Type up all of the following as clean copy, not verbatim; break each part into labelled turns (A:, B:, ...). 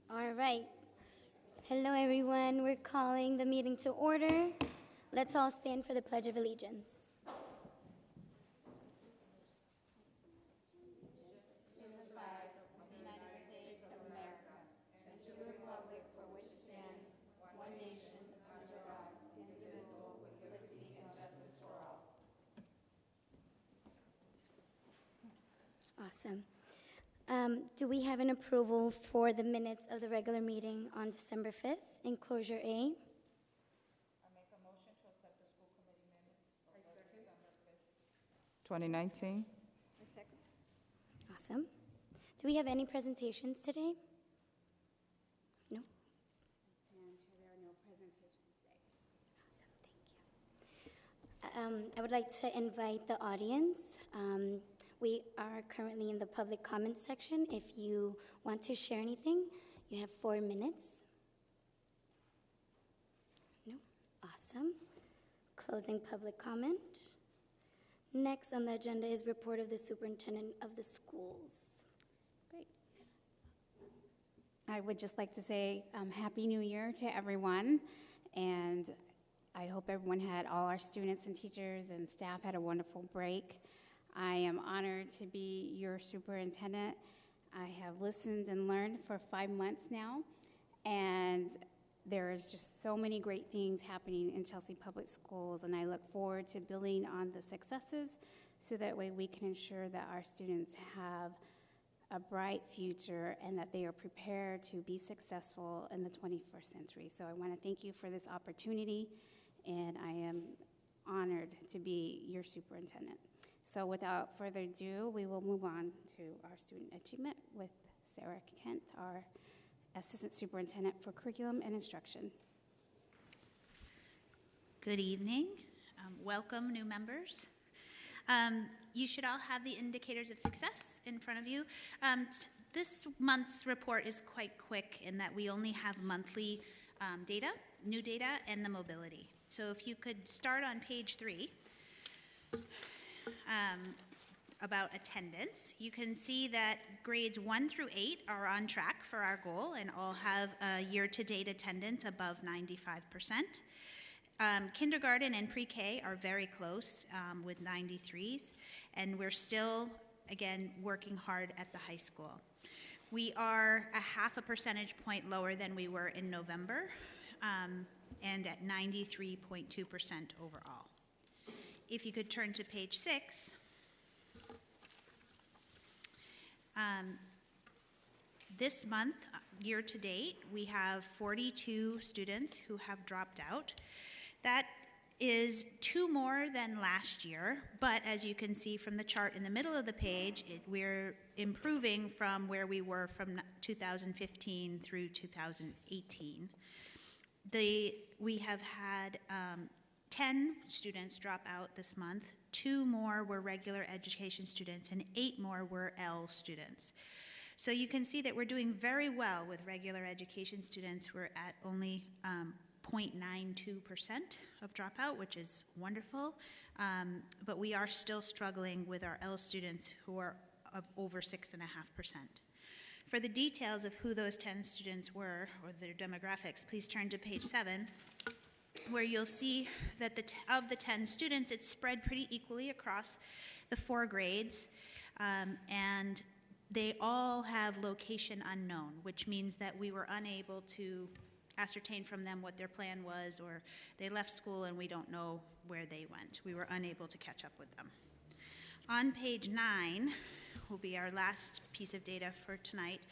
A: All right. Hello, everyone. We're calling the meeting to order. Let's all stand for the Pledge of Allegiance. Awesome. Do we have an approval for the minutes of the regular meeting on December 5th, enclosure A?
B: I make a motion to accept the school committee minutes of December 5th. 2019.
A: Awesome. Do we have any presentations today? No?
C: And there are no presentations today.
A: Awesome, thank you. I would like to invite the audience. We are currently in the public comments section. If you want to share anything, you have 4 minutes. No? Awesome. Closing public comment. Next on the agenda is report of the superintendent of the schools.
C: Great. I would just like to say Happy New Year to everyone, and I hope everyone all our students and teachers and staff had a wonderful break. I am honored to be your superintendent. I have listened and learned for 5 months now, and there is just so many great things happening in Chelsea Public Schools, and I look forward to building on the successes so that way we can ensure that our students have a bright future and that they are prepared to be successful in the 21st century. So I want to thank you for this opportunity, and I am honored to be your superintendent. So without further ado, we will move on to our student achievement with Sarah Kent, our Assistant Superintendent for Curriculum and Instruction.
D: Good evening. Welcome, new members. You should all have the indicators of success in front of you. This month's report is quite quick in that we only have monthly data, new data, and the mobility. So if you could start on page 3. About attendance, you can see that grades 1 through 8 are on track for our goal and all have a year-to-date attendance above 95%. Kindergarten and pre-K are very close with 93s, and we're still, again, working hard at the high school. We are a 0.5 percentage point lower than we were in November, and at 93.2% overall. If you could turn to page 6. This month, year to date, we have 42 students who have dropped out. That is 2 more than last year, but as you can see from the chart in the middle of the page, we're improving from where we were from 2015 through 2018. We have had 10 students drop out this month. 2 more were regular education students, and 8 more were L students. So you can see that we're doing very well with regular education students. We're at only 0.92% of dropout, which is wonderful, but we are still struggling with our L students who are over 6.5%. For the details of who those 10 students were, or their demographics, please turn to page 7. Where you'll see that of the 10 students, it's spread pretty equally across the 4 grades, and they all have location unknown, which means that we were unable to ascertain from them what their plan was, or they left school and we don't know where they went. We were unable to catch up with them. On page 9 will be our last piece of data for tonight,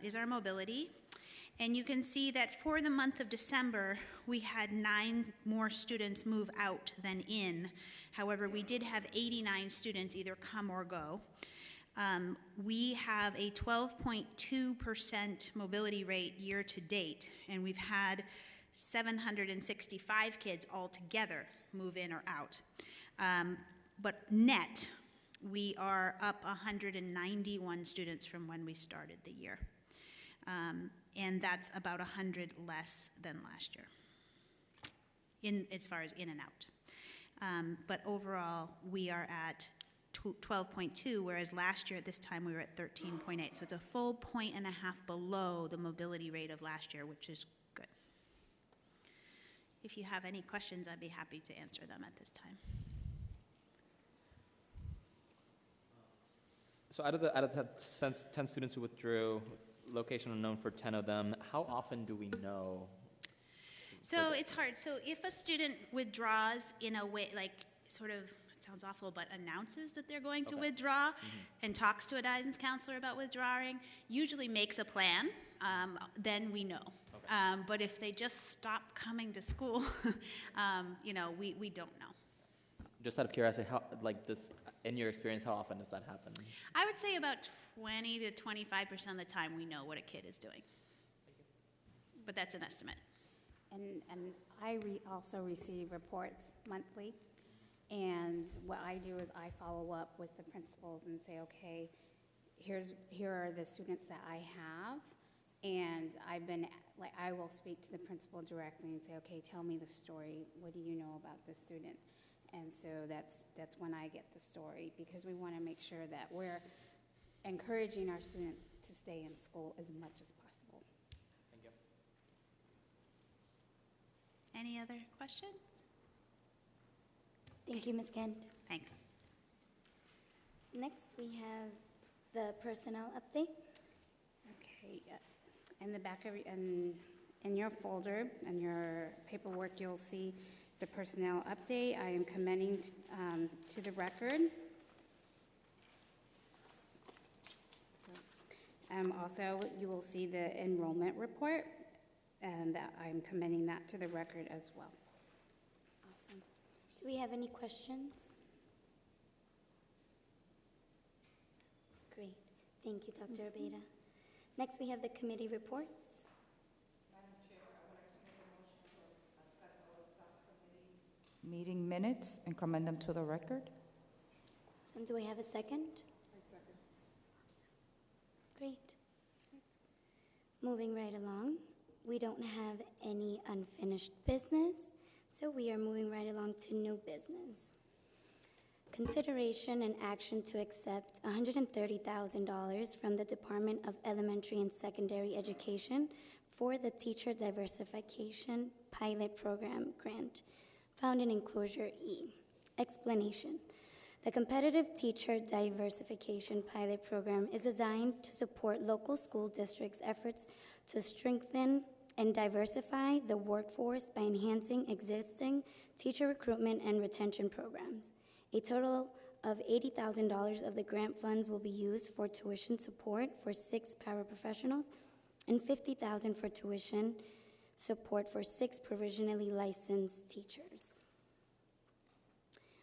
D: is our mobility. And you can see that for the month of December, we had 9 more students move out than in. However, we did have 89 students either come or go. We have a 12.2% mobility rate year to date, and we've had 765 kids altogether move in or out. But net, we are up 191 students from when we started the year. And that's about 100 less than last year, as far as in and out. But overall, we are at 12.2, whereas last year at this time we were at 13.8. So it's a full point and a half below the mobility rate of last year, which is good. If you have any questions, I'd be happy to answer them at this time.
E: So out of the 10 students who withdrew, location unknown for 10 of them, how often do we know?
D: So it's hard. So if a student withdraws in a way, like sort of, it sounds awful, but announces that they're going to withdraw and talks to a guidance counselor about withdrawing, usually makes a plan, then we know. But if they just stop coming to school, you know, we don't know.
E: Just out of curiosity, how, like this, in your experience, how often does that happen?
D: I would say about 20 to 25% of the time we know what a kid is doing. But that's an estimate.
C: And I also receive reports monthly, and what I do is I follow up with the principals and say, okay, here are the students that I have, and I will speak to the principal directly and say, okay, tell me the story. What do you know about this student? And so that's when I get the story, because we want to make sure that we're encouraging our students to stay in school as much as possible.
E: Thank you.
D: Any other questions?
A: Thank you, Ms. Kent.
D: Thanks.
A: Next, we have the personnel update.
C: Okay, in the back of, in your folder, in your paperwork, you'll see the personnel update. I am commending to the record. So, also, you will see the enrollment report, and that I'm commending that to the record as well.
A: Awesome. Do we have any questions? Great. Thank you, Dr. Abeda. Next, we have the committee reports.
B: Meeting minutes and commend them to the record.
A: Awesome. Do I have a second? I second. Great. Moving right along, we don't have any unfinished business, so we are moving right along to new business. Consideration and action to accept $130,000 from the Department of Elementary and Secondary Education for the Teacher Diversification Pilot Program Grant, found in Enclosure E. Explanation. The Competitive Teacher Diversification Pilot Program is designed to support local school districts' efforts to strengthen and diversify the workforce by enhancing existing teacher recruitment and retention programs. A total of $80,000 of the grant funds will be used for tuition support for 6 paraprofessionals and $50,000 for tuition support for 6 provisionally licensed teachers.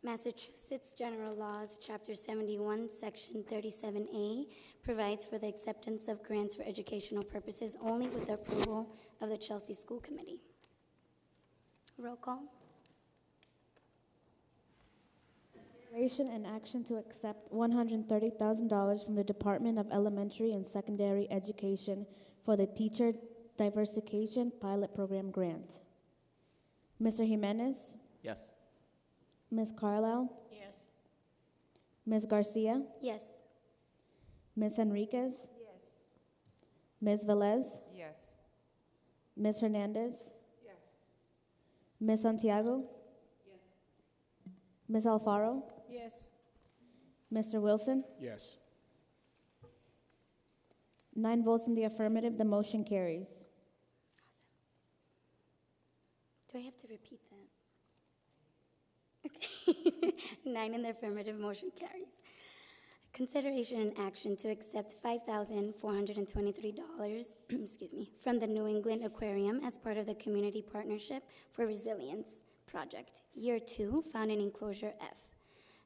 A: Massachusetts General Laws, Chapter 71, Section 37A, provides for the acceptance of grants for educational purposes only with the approval of the Chelsea School Committee. Roll call.
F: Consideration and action to accept $130,000 from the Department of Elementary and Secondary Education for the Teacher Diversification Pilot Program Grant. Mr. Jimenez?
E: Yes.
F: Ms. Carlisle?
B: Yes.
F: Ms. Garcia?
A: Yes.
F: Ms. Enriquez?
B: Yes.
F: Ms. Velez?
B: Yes.
F: Ms. Hernandez?
B: Yes.
F: Ms. Santiago?
B: Yes.
F: Ms. Alfaro?
B: Yes.
F: Mr. Wilson?
G: Yes.
F: 9 votes in the affirmative, the motion carries.
A: Do I have to repeat that? Okay. 9 in the affirmative, motion carries. Consideration and action to accept $5,423 excuse me, from the New England Aquarium as part of the Community Partnership for Resilience Project, Year 2, found in Enclosure F.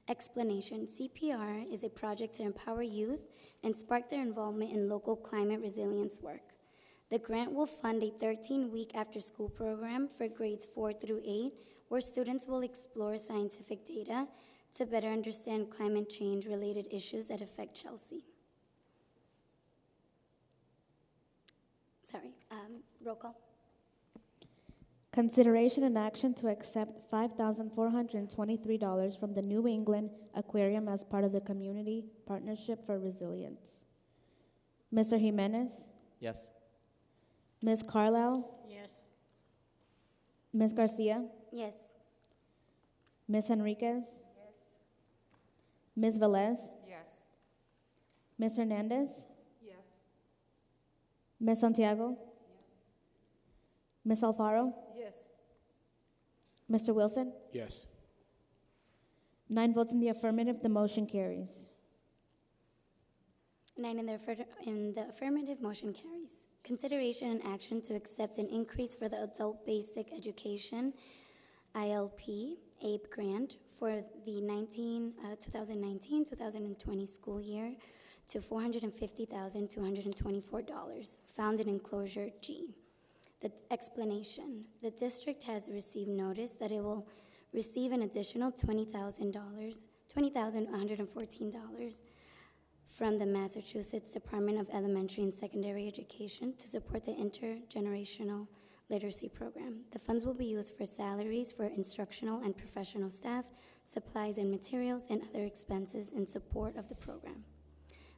A: Explanation. CPR is a project to empower youth and spark their involvement in local climate resilience work. The grant will fund a 13-week after-school program for grades 4 through 8, where students will explore scientific data to better understand climate change-related issues that affect Chelsea. Roll call.
F: Consideration and action to accept $5,423 from the New England Aquarium as part of the Community Partnership for Resilience. Mr. Jimenez,
E: Yes.
F: Ms. Carlisle,
B: Yes.
F: Ms. Garcia,
A: Yes.
F: Ms. Henriquez, Ms. Velez,
B: Yes.
F: Ms. Hernandez,
B: Yes.
F: Ms. Santiago, Ms. Alfaro,
B: Yes.
F: Mr. Wilson.
G: Yes.
F: 9 votes in the affirmative, the motion carries.
A: 9 in the affirmative, motion carries. Consideration and action to accept an increase for the Adult Basic Education ILP ABE grant for the 2019-2020 school year to $450,224, found in enclosure G. The explanation: the district has received notice that it will receive an additional $20,114 from the Massachusetts Department of Elementary and Secondary Education to support the intergenerational literacy program. The funds will be used for salaries for instructional and professional staff, supplies and materials, and other expenses in support of the program.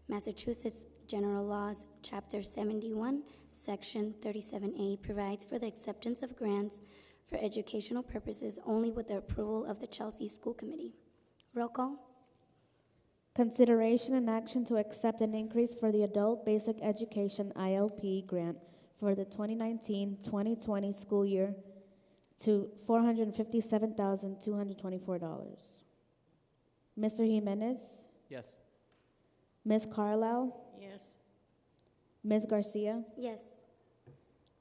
A: Massachusetts General Laws, Chapter 71, Section 37A provides for the acceptance of grants for educational purposes only with the approval of the Chelsea School Committee. Roll call.
F: Consideration and action to accept an increase for the Adult Basic Education ILP grant for the 2019-2020 school year to $457,224. Mr. Jimenez,
E: Yes.
F: Ms. Carlisle,
B: Yes.
F: Ms. Garcia,
A: Yes.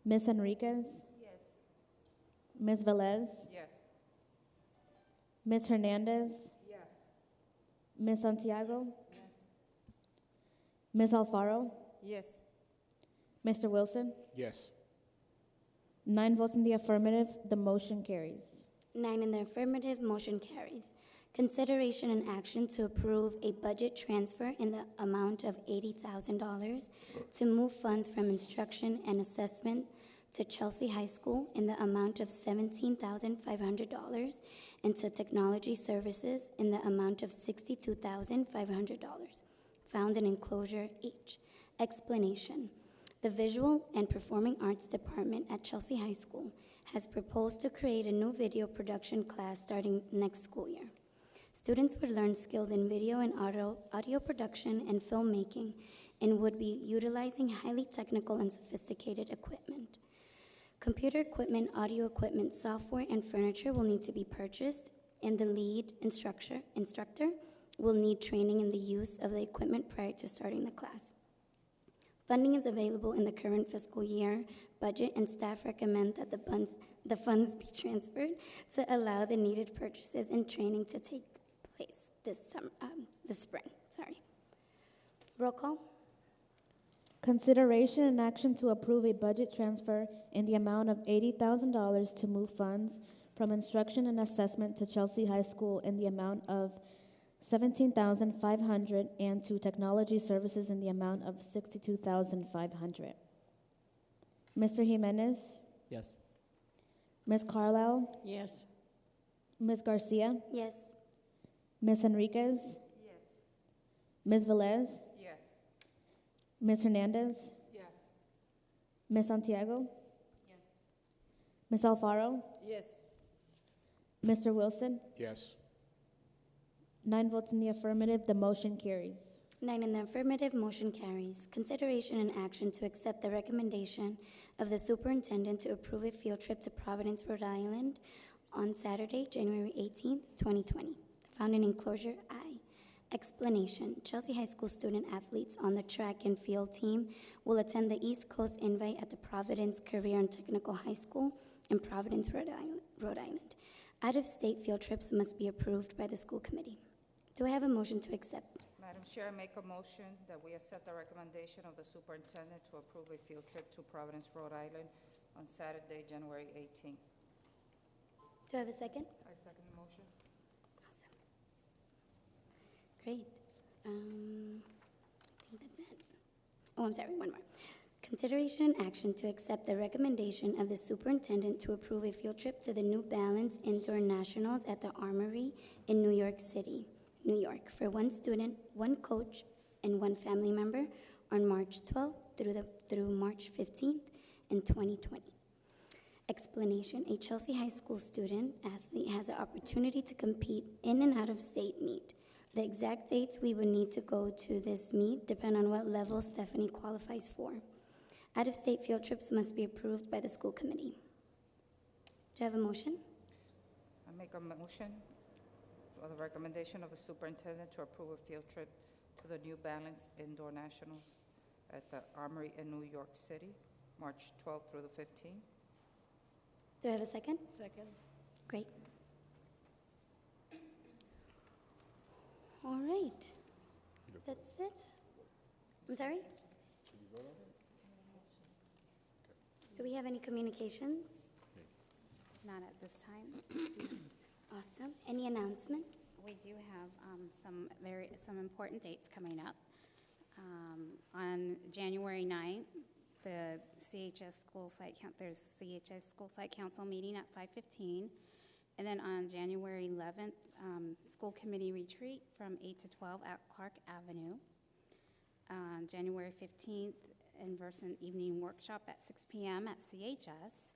F: Ms. Henriquez, Ms. Velez,
B: Yes.
F: Ms. Hernandez,
B: Yes.
F: Ms. Santiago,
B: Yes.
F: Ms. Alfaro,
B: Yes.
F: Mr. Wilson.
G: Yes.
F: 9 votes in the affirmative, the motion carries.
A: 9 in the affirmative, motion carries. Consideration and action to approve a budget transfer in the amount of $80,000 to move funds from instruction and assessment to Chelsea High School in the amount of $17,500 and to technology services in the amount of $62,500, found in enclosure H. Explanation: the Visual and Performing Arts Department at Chelsea High School has proposed to create a new video production class starting next school year. Students would learn skills in video and audio production and filmmaking and would be utilizing highly technical and sophisticated equipment. Computer equipment, audio equipment, software, and furniture will need to be purchased, and the lead instructor will need training in the use of the equipment prior to starting the class. Funding is available in the current fiscal year budget, and staff recommend that the funds be transferred to allow the needed purchases and training to take place this spring. Roll call.
F: Consideration and action to approve a budget transfer in the amount of $80,000 to move funds from instruction and assessment to Chelsea High School in the amount of $17,500 and to technology services in the amount of $62,500. Mr. Jimenez,
E: Yes.
F: Ms. Carlisle,
B: Yes.
F: Ms. Garcia,
A: Yes.
F: Ms. Henriquez,
B: Yes.
F: Ms. Velez,
B: Yes.
F: Ms. Hernandez,
B: Yes.
F: Ms. Santiago,
B: Yes.
F: Ms. Alfaro,
B: Yes.
F: Mr. Wilson.
G: Yes.
F: 9 votes in the affirmative, the motion carries.
A: 9 in the affirmative, motion carries. Consideration and action to accept the recommendation of the superintendent to approve a field trip to Providence, Rhode Island on Saturday, January 18th, 2020, found in enclosure I. Explanation: Chelsea High School student athletes on the track and field team will attend the East Coast Invite at the Providence Career and Technical High School in Providence, Rhode Island. Out-of-state field trips must be approved by the school committee. Do I have a motion to accept?
B: Madam Chair, I make a motion that we accept the recommendation of the superintendent to approve a field trip to Providence, Rhode Island on Saturday, January 18th.
A: Do I have a second?
B: I second the motion.
A: Awesome. Great. I think that's it. Oh, I'm sorry, one more. Consideration and action to accept the recommendation of the superintendent to approve a field trip to the New Balance Indoor Nationals at the Armory in New York City, New York, for one student, one coach, and one family member on March 12th through March 15th in 2020. Explanation: a Chelsea High School student athlete has the opportunity to compete in and out of state meet. The exact dates we would need to go to this meet depend on what level Stephanie qualifies for. Out-of-state field trips must be approved by the school committee. Do I have a motion?
B: I make a motion for the recommendation of the superintendent to approve a field trip to the New Balance Indoor Nationals at the Armory in New York City, March 12th through the 15th.
A: Do I have a second?
G: Second.
A: Great. All right. That's it. I'm sorry? Do we have any communications?
C: Not at this time.
A: Awesome. Any announcements?
C: We do have some important dates coming up. On January 9th, the CHS School Site there's CHS School Site Council meeting at 5:15, and then on January 11th, school committee retreat from 8 to 12 at Clark Avenue. On January 15th, in-person evening workshop at 6 p.m. at CHS,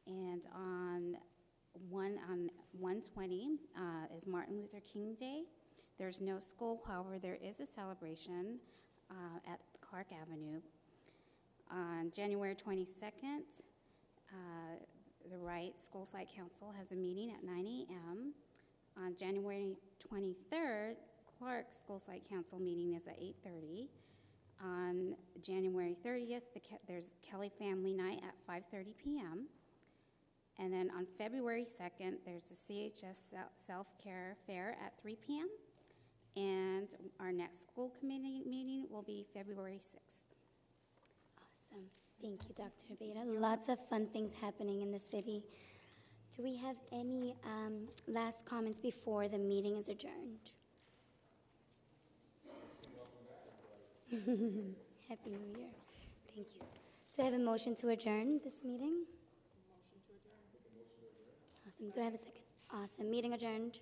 C: and on 1/20 is Martin Luther King Day. There's no school, however, there is a celebration at Clark Avenue. On January 22nd, the Wright School Site Council has a meeting at 9 a.m. On January 23rd, Clark School Site Council meeting is at 8:30. On January 30th, there's Kelly Family Night at 5:30 p.m. And then on February 2nd, there's the CHS Self-Care Fair at 3 p.m. And our next school committee meeting will be February 6th.
A: Awesome. Thank you, Dr. Beta. Lots of fun things happening in the city. Do we have any last comments before the meeting is adjourned? Happy New Year. Thank you. Do I have a motion to adjourn this meeting? Motion to adjourn. Awesome. Do I have a second? Awesome. Meeting adjourned.